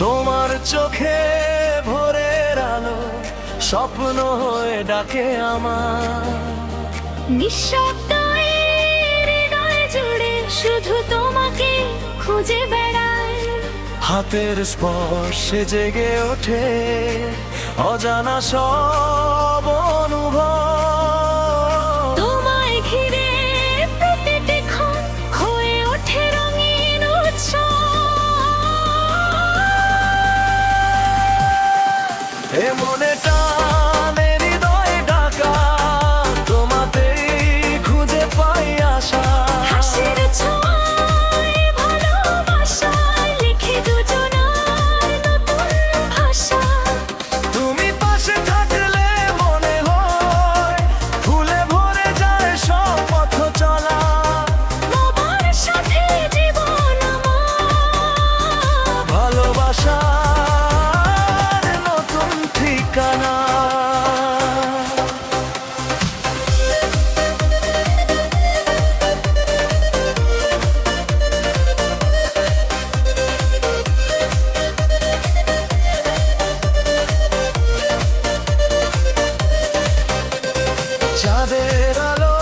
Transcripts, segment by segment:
তোমার চোখে ভোরের আলো স্বপ্ন হয়ে ডাকে আমার। নিঃশব্দ এই হৃদয় জুড়ে শুধু তোমাকে খুঁজে বেড়াই। হাতের স্পর্শে জেগে ওঠে অজানা সব অনুভব। তোমায় ঘিরে প্রতিটি ক্ষণ হয়ে ওঠে রঙিন উৎসব। এ মনে টানে হৃদয় ডাকা, তোমাতেই খুঁজে পাই আশা। হাসির ছোঁয়ায় ভালোবাসায় লিখে দুজনার নতুন ভাষা। তুমি পাশে থাকলে মনে হয় ফুলে ভরে যায় সব পথ চলা। তোমার সাথে জীবন আমার, ভালোবাসার নতুন ঠিকানা। চাঁদের আলো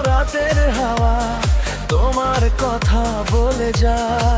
রাতের হাওয়া তোমার কথা বলে যায়।